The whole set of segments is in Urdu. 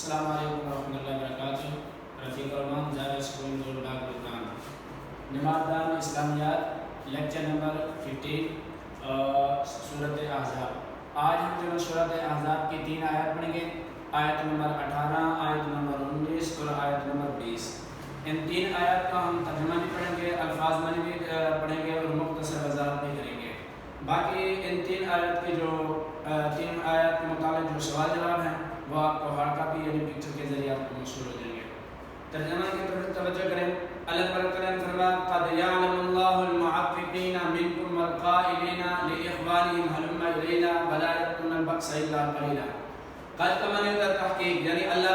السلام علیکم ورحمۃ اللہ وبرکاتہ۔ رفیق الرحمان زاویہ اسکول گولباغ بلدان، نمازدان اسلامیات، لیکچر نمبر 15، سورۃ احزاب۔ آج ہم جو سورۃ احزاب کی 3 آیات پڑھیں گے، آیت نمبر 18، آیت نمبر 19 اور آیت نمبر 20۔ ان 3 آیات کا ہم ترجمہ بھی پڑھیں گے، الفاظ میں بھی پڑھیں گے اور مختصر وضاحت بھی کریں گے۔ باقی ان 3 آیات کے جو 3 آیات کے متعلق جو سوال جواب ہیں وہ آپ کو ہارڈ کاپی یعنی پکچر کے ذریعے آپ کو موصول ہو جائیں گے۔ ترجمہ کی طرف توجہ کریں۔ اللہ تعالیٰ نے فرمایا قد یعلم اللہ المعوقین منکم والقائلین لاخوانہم ہلم الینا ولا یأتون البأس الا قلیلا۔ قد کا معنی ہے تحقیق، یعنی اللہ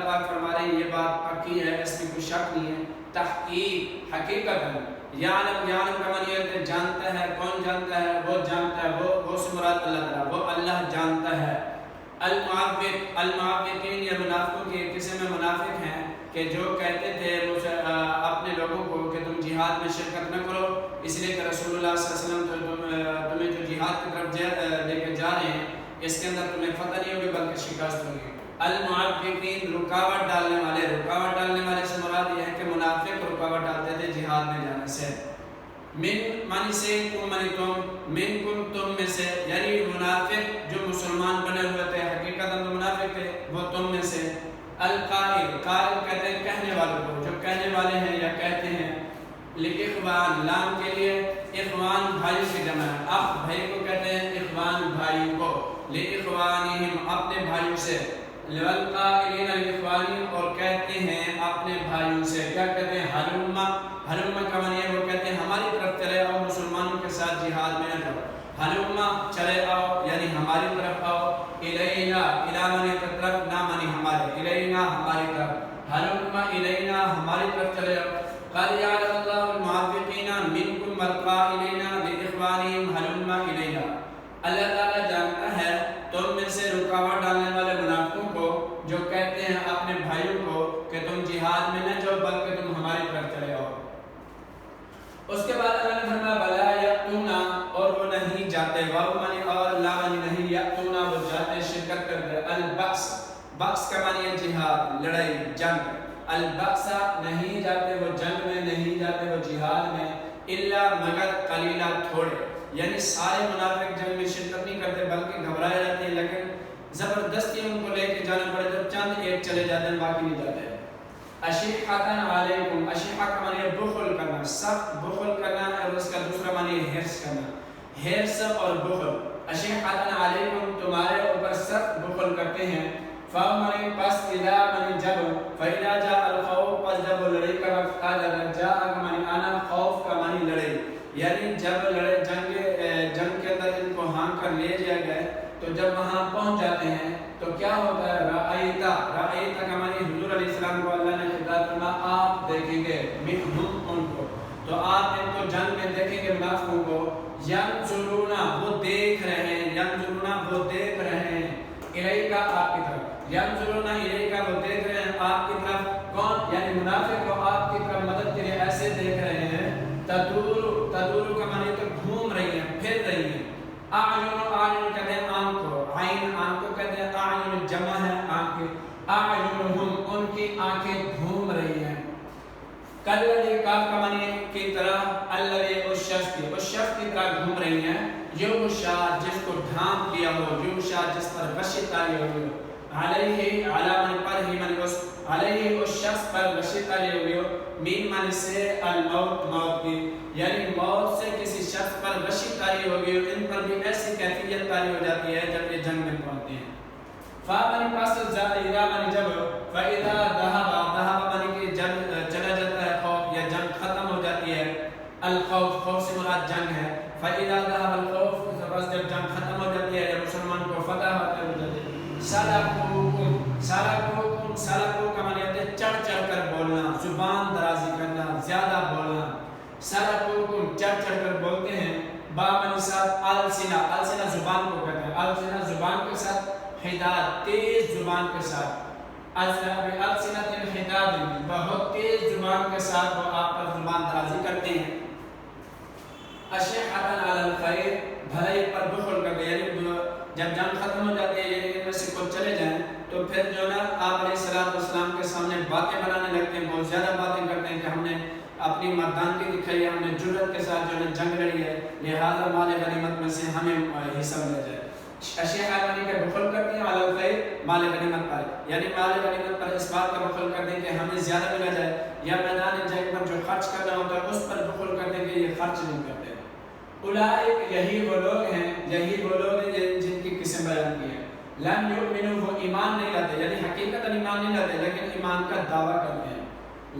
پاک فرما رہے ہیں یہ بات پکی ہے، اس میں کوئی شک نہیں ہے، تحقیق حقیقت۔ یعلم کا معنی ہے جانتا ہے، کون جانتا ہے؟ وہ جانتا ہے، وہ سے مراد اللہ تعالیٰ، وہ اللہ جانتا ہے۔ المعوقین یہ منافقوں کے قسم میں منافق ہیں کہ جو کہتے تھے اپنے لوگوں کو کہ تم جہاد میں شرکت نہ کرو، اس لیے کہ رسول اللہ صلی اللہ علیہ وسلم تمہیں جو جہاد کی طرف لے کے جا رہے ہیں اس کے اندر تمہیں فتح نہیں ہوگی بلکہ شکست ہوگی۔ المعوقین رکاوٹ ڈالنے والے سے مراد یہ ہے کہ منافق رکاوٹ ڈالتے تھے جہاد میں جانے سے۔ من معنی سے تم معنی تم، منکم تم میں سے، یعنی منافق جو مسلمان بنے ہوئے تھے حقیقت میں منافق تھے وہ تم میں سے۔ القائل کہتے ہیں کہنے والوں کو، جو کہنے والے ہیں یا کہتے ہیں۔ الاخوان لام کے لیے، اخوان بھائی کی جمع ہے، اخ بھائی کو کہتے ہیں، اخوان بھائی کو، لاخوانہم اپنے بھائیوں سے، والقائلین لاخوانہم اور کہتے ہیں اپنے بھائیوں سے، کیا کہتے ہیں؟ ہلم کا معنی ہے وہ کہتے ہیں ہماری طرف چلے آؤ، مسلمانوں کے ساتھ جہاد میں نہ جاؤ۔ ہلم چلے آؤ یعنی ہماری طرف آؤ، الینا الی معنی طرف، نہ معنی ہمارے، الینا ہماری طرف، ہلم الینا ہماری طرف چلے آؤ۔ قد یعلم اللہ المعوقین منکم والقائلین لاخوانہم ہلم الینا۔ اللہ تعالیٰ جانتا ہے تم میں سے رکاوٹ ڈالنے والے منافقوں کو جو کہتے ہیں اپنے بھائیوں کو کہ تم جہاد میں نہ جاؤ بلکہ تم ہماری طرف چلے آؤ۔ اس کے بعد اللہ نے فرمایا ولا یأتون اور وہ نہیں جاتے، واو معنی اور لا معنی نہیں، یأتون وہ جاتے، شرکت کرتے۔ البأس بأس کا معنی ہے جہاد، لڑائی، جنگ۔ البأس نہیں جاتے وہ جنگ میں، نہیں جاتے وہ جہاد میں، الا مگر قلیلا تھوڑے، یعنی سارے منافق جنگ میں شرکت نہیں کرتے بلکہ گھبرائے جاتے ہیں، لیکن زبردستی ان کو لے کے جانا پڑے تو چند ایک چلے جاتے ہیں، باقی نہیں جاتے۔ اشحۃ علیکم، اشحہ کا معنی ہے بخل کرنا، سخت بخل کرنا، اور اس کا دوسرا معنی ہے حرص کرنا، حرص اور بخل۔ اشحۃ علیکم تمہارے اوپر سخت بخل کرتے ہیں۔ فاء معنی پس، اذا معنی جب، فاذا جاء الخوف پس جب لڑائی کا وقت آ جاتا ہے، جاء کا معنی آنا، خوف کا معنی لڑائی، یعنی جب جنگ کے اندر ان کو ہانک کر لے جائے گئے تو جب وہاں پہنچ جاتے ہیں تو کیا ہوتا ہے؟ رأیتا کا معنی حضور علیہ السلام کو اللہ نے خطاب فرمایا آپ دیکھیں گے، منہم ان کو، تو آپ ان کو جنگ میں دیکھیں گے منافقوں کو، ینظرون وہ دیکھ رہے ہیں، ینظرون وہ دیکھ رہے ہیں، الیکا آپ کی طرف، ینظرون الیکا وہ دیکھ رہے ہیں آپ کی طرف، کون؟ یعنی منافق کو آپ کی طرف مدد کے لیے ایسے دیکھ رہے ہیں۔ تدور کا معنی تو گھوم رہی ہیں، پھر رہی ہیں۔ اعین کہتے ہیں آنکھ کو، عین آنکھ کو کہتے ہیں، اعین جمع ہے آنکھ، اعینہم ان کی آنکھیں گھوم رہی ہیں۔ کالذی کاف کا معنی کی طرح، الذی اس شخص کی طرح گھوم رہی ہیں، یغشا جس کو ڈھانپ لیا ہو، یغشا جس پر غشی تاری ہوئی ہو، علیہ علی من پر ہی من اس، علیہ اس شخص پر غشی تاری ہوئی ہو، مین معنی سے الموت موت کی، یعنی موت سے کسی شخص پر غشی تاری ہوگی، ان پر بھی ایسی کیفیت تاری ہو جاتی ہے جب یہ جنگ میں پہنچتے ہیں۔ فا معنی پاس، اذا معنی جب، فاذا ذهب معنی کہ جب چلا جاتا ہے خوف یا جنگ ختم ہو جاتی ہے، الخوف خوف سے مراد جنگ ہے، فاذا ذهب الخوف بس جب جنگ ختم ہو جاتی ہے، جب مسلمان کو فتح ہو جاتی ہے۔ سلکو کا معنی ہے چڑھ چڑھ کر بولنا، زبان درازی کرنا، زیادہ بولنا۔ سلکوکم چڑھ چڑھ کر بولتے ہیں، با معنی ساتھ السنہ زبان کو کہتے ہیں، السنہ زبان کے ساتھ، حداد تیز زبان کے ساتھ، السنۃ حداد بہت تیز زبان کے ساتھ وہ آپ پر زبان درازی کرتے ہیں۔ اشحۃ علی الخیر بھلائی پر بخل کرتے ہیں، یعنی جب جنگ ختم ہو جاتی ہے ان میں سے کوئی چلے جائیں تو پھر جو نا آپ علیہ السلام کے سامنے باتیں بنانے لگتے ہیں، بہت زیادہ باتیں کرتے ہیں کہ ہم نے اپنی مردانگی دکھائی ہے، ہم نے جرأت کے ساتھ جو ہے جنگ لڑی ہے، لہذا مال غنیمت میں سے ہمیں حصہ مل جائے۔ اشیاء حیوانی کا بخل کرتے ہیں علی الخیر مال غنیمت پر، یعنی مال غنیمت پر اس بات کا بخل کرتے ہیں کہ ہمیں زیادہ ملا جائے، یا میدان جنگ پر جو خرچ کرنا ہوتا ہے اس پر بخل کرتے ہیں کہ یہ خرچ نہیں کرتے۔ اولئک یہی وہ لوگ ہیں جن کی قسم بیان کی ہے، لم یؤمنوا وہ ایمان نہیں لاتے، یعنی حقیقت ایمان نہیں لاتے لیکن ایمان کا دعویٰ کرتے ہیں۔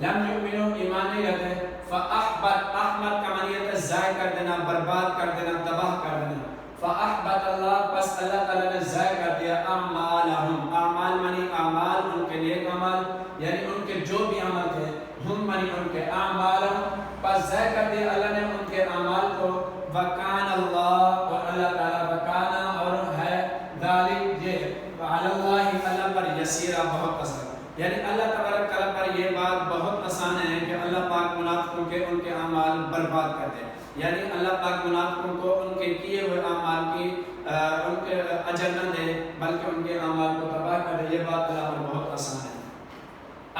لم یؤمنوا ایمان نہیں لاتے، فاحبط احمد کا معنی ہے ضائع کر دینا، برباد کر دینا، تباہ کر دینا۔ فاحبط اللہ پس اللہ تعالیٰ نے ضائع کر دیا اعمالہم، اعمال معنی اعمال ان کے نیک اعمال، یعنی ان کے جو بھی عمل تھے، ہم معنی ان کے اعمالہم پس ضائع کر دیا اللہ نے ان کے اعمال کو۔ وکان اللہ اور اللہ تعالیٰ، وکانا اور ہے ذالک یہ علی اللہ اللہ پر یسیرا بہت آسان، یعنی اللہ تبارک تعالیٰ پر یہ بات بہت آسان ہے کہ اللہ پاک منافقوں کے ان کے اعمال برباد کر دے، یعنی اللہ پاک منافقوں کو ان کے کیے ہوئے اعمال کی ان کے اجر نہ دے بلکہ ان کے اعمال کو تباہ کر دے، یہ بات اللہ پر بہت آسان ہے۔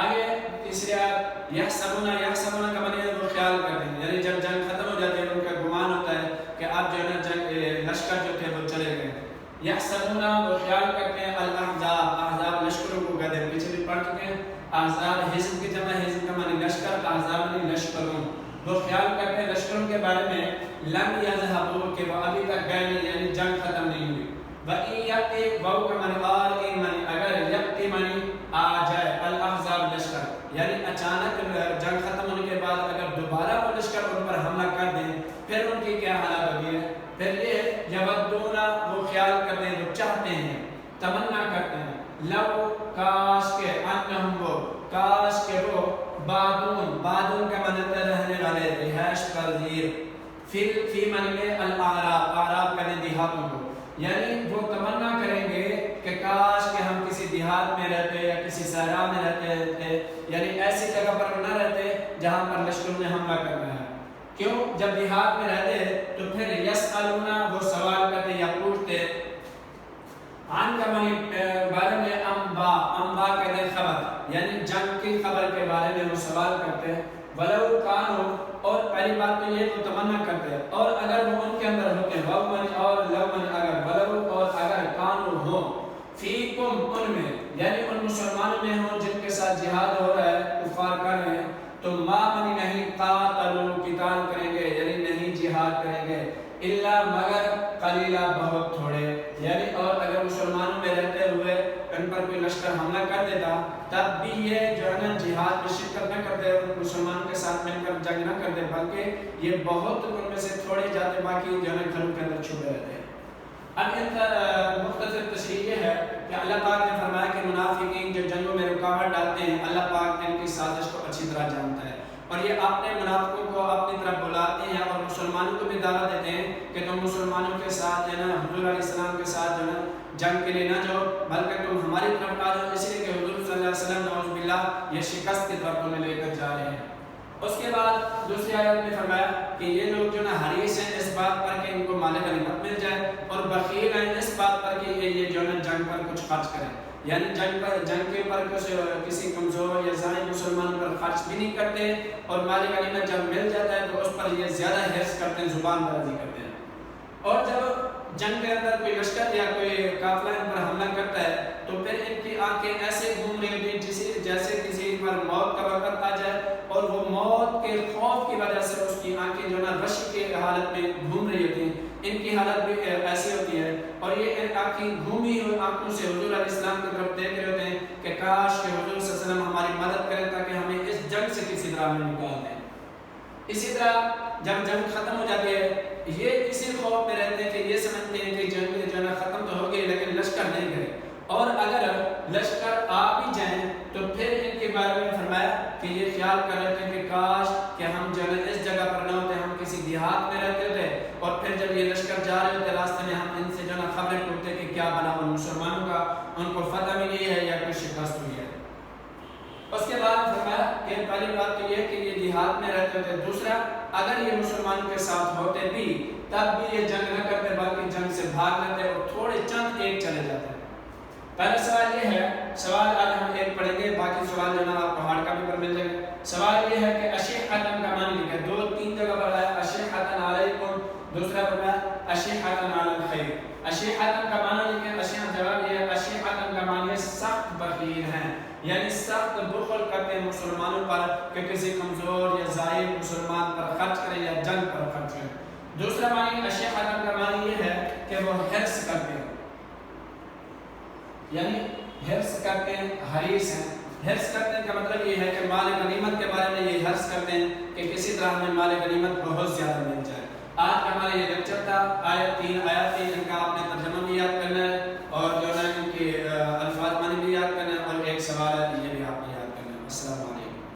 آگے تیسری آیت یحسبون کا معنی ہے وہ خیال کرتے ہیں، یعنی جب جنگ ختم ہو جاتی ہے ان کا گمان ہوتا ہے کہ اب جو ہے نا جنگ لشکر جو تھے وہ چلے گئے۔ یحسبون وہ خیال کرتے ہیں الاحزاب، احزاب لشکروں کو کہتے ہیں، پیچھے بھی پڑھ چکے ہیں۔ احزاب حزب کی جمع، حزب کا معنی لشکر، احزاب معنی لشکروں، وہ خیال کرتے ہیں لشکروں کے بارے میں لم یذهبوا کہ وہ ابھی تک گئے نہیں، یعنی جنگ ختم نہیں ہوئی۔ وَإِن یأتی واو کا معنی اور ان معنی اگر یأتی معنی آ جائے الاحزاب لشکر، یعنی اچانک جنگ ختم ہونے کے بعد اگر دوبارہ وہ لشکر ان پر حملہ کر دیں پھر ان کی کیا حالت ہوگی ہے؟ پھر یہ یودون وہ خیال کرتے ہیں، وہ چاہتے ہیں، تمنا کرتے ہیں، لو کاش کے انہم وہ کاش کے وہ بادون کا معنی رہنے والے، رہائش پذیر، فی معنی میں الاعراب، اعراب کہتے ہیں دیہاتوں کو، یعنی وہ تمنا کریں گے کہ کاش کہ ہم کسی دیہات میں رہتے یا کسی صحرا میں رہتے تھے، یعنی ایسی جگہ پر نہ رہتے جہاں پر لشکروں نے حملہ کرنا ہے۔ کیوں؟ جب دیہات میں رہتے تو پھر یسألون وہ سوال کرتے یا پوچھتے، عن کا معنی بارے میں انبا کہتے ہیں خبر، یعنی جنگ کی خبر کے بارے میں وہ سوال کرتے، ولو کانوا اور پہلی بات تو یہ وہ تمنا کرتے، اور اگر وہ ان کے اندر ہوتے ہیں، وہ من اور لو من اگر، ولو اور اگر کانوا ہو، فیکم ان میں، یعنی ان مسلمانوں میں ہوں جن کے ساتھ جہاد ہو رہا ہے، کفار کر رہے ہیں، تو ما منی نہیں قاتلوا قتال کریں گے، یعنی نہیں جہاد کریں گے، الا مگر قلیلا بہت تھوڑے، یعنی اور اگر مسلمانوں میں رہتے ہوئے ان پر کوئی لشکر حملہ کر دیتا تب بھی یہ جو ہے نا جہاد میں شرکت نہ کرتے، مسلمانوں کے ساتھ مل کر جنگ نہ کرتے، بلکہ یہ بہت ان میں سے تھوڑے جاتے، باقی جو ہے نا گھروں کے اندر چھپے رہتے ہیں۔ اب ان کا مختصر تشریح یہ ہے کہ اللہ پاک نے فرمایا کہ منافقین جو جنگوں میں رکاوٹ ڈالتے ہیں اللہ پاک ان کی سازش کو اچھی طرح جانتا ہے، اور یہ اپنے منافقوں کو اپنی طرف بلاتے ہیں اور مسلمانوں کو بھی دعوت دیتے ہیں کہ تم مسلمانوں کے ساتھ جو ہے نا حضور علیہ السلام کے ساتھ جو ہے نا جنگ کے لیے نہ جاؤ بلکہ تم ہماری طرف آ جاؤ، اس لیے کہ حضور صلی اللہ علیہ وسلم نعوذ باللہ یہ شکست کی طرف انہیں لے کر جا رہے ہیں۔ اس کے بعد دوسری آیت میں فرمایا کہ یہ لوگ جو نا حریص ہیں اس بات پر کہ ان کو مال غنیمت مل جائے، اور بخیل ہیں اس بات پر کہ یہ جو نا جنگ پر کچھ خرچ کریں، یعنی جنگ کے پر کسی کمزور یا ضعیف مسلمان پر خرچ بھی نہیں کرتے، اور مال غنیمت جب مل جاتا ہے تو اس پر یہ زیادہ حرص کرتے ہیں، زبان درازی کرتے ہیں، اور جب جنگ کے اندر کوئی لشکر یا کوئی قافلہ ان پر حملہ کرتا ہے تو پھر ان کی آنکھیں ایسے گھوم رہی ہوتی ہیں جیسے کسی پر موت کا وقت آ جائے، اور وہ موت کے خوف کی وجہ سے اس کی آنکھیں جو نا رش کی حالت میں گھوم رہی ہوتی ہیں، ان کی حالت بھی ایسی ہوتی ہے، اور یہ آنکھیں گھومی ہوئی آنکھوں سے حضور علیہ السلام کی طرف دیکھ رہے ہوتے ہیں کہ کاش کہ حضور صلی اللہ علیہ وسلم ہماری مدد کریں تاکہ ہمیں اس جنگ سے کسی طرح میں نکال دیں۔ اسی طرح جب جنگ ختم ہو جاتی ہے یہ اسی خوف میں رہتے ہیں کہ یہ سمجھتے ہیں کہ جنگ جو ہے ختم تو ہو گئی لیکن لشکر نہیں گئے، اور اگر لشکر آ بھی جائیں تو پھر ان کے بارے میں فرمایا کہ یہ خیال کر رہے تھے کہ کاش کہ ہم جو ہے اس جگہ پر نہ ہوتے، ہم کسی دیہات میں رہتے تھے، اور پھر جب یہ لشکر جا رہے ہوتے راستے میں ہم ان سے جو ہے خبریں پوچھتے کہ کیا بنا ان مسلمانوں کا، ان کو فتح ملی ہے یا کوئی شکست ہوئی ہے۔ اس کے بعد فرمایا کہ پہلی بات تو یہ کہ یہ دیہات میں رہتے تھے، دوسرا اگر یہ مسلمانوں کے ساتھ ہوتے بھی تب بھی یہ جنگ نہ کرتے بلکہ جنگ سے بھاگ لیتے اور تھوڑے چند ایک چلے جاتے۔ پہلا سوال یہ ہے سوال آج ہم ایک پڑھیں گے، باقی سوال جو نا آپ کو ہارڈ کاپی پر مل جائے گا۔ سوال یہ ہے کہ اشیحتن کا معنی لکھا ہے، 2-3 جگہ پر آیا اشیحتن علیکم، دوسرا پر ہے اشیحتن علی الخیر۔ اشیحتن کا معنی لکھیں، اشیحتن جواب یہ ہے اشیحتن کا معنی ہے سخت بخیل ہیں، یعنی سخت بخل کرتے ہیں مسلمانوں پر کہ کسی کمزور یا ضعیف مسلمان پر خرچ کرے یا جنگ پر خرچ کرے۔ دوسرا معنی اشیحتن کا معنی یہ ہے کہ وہ حرص کرتے ہیں، یعنی حرص کرتے ہیں، حریص ہیں۔ حرص کرتے ہیں کا مطلب یہ ہے کہ مال غنیمت کے بارے میں یہ حرص کرتے ہیں کہ کسی طرح ہمیں مال غنیمت بہت زیادہ مل جائے۔ آج کا ہمارا یہ لیکچر تھا، آیت 3 آیات 3 ان کا آپ نے ترجمہ بھی یاد کرنا ہے اور جو ہے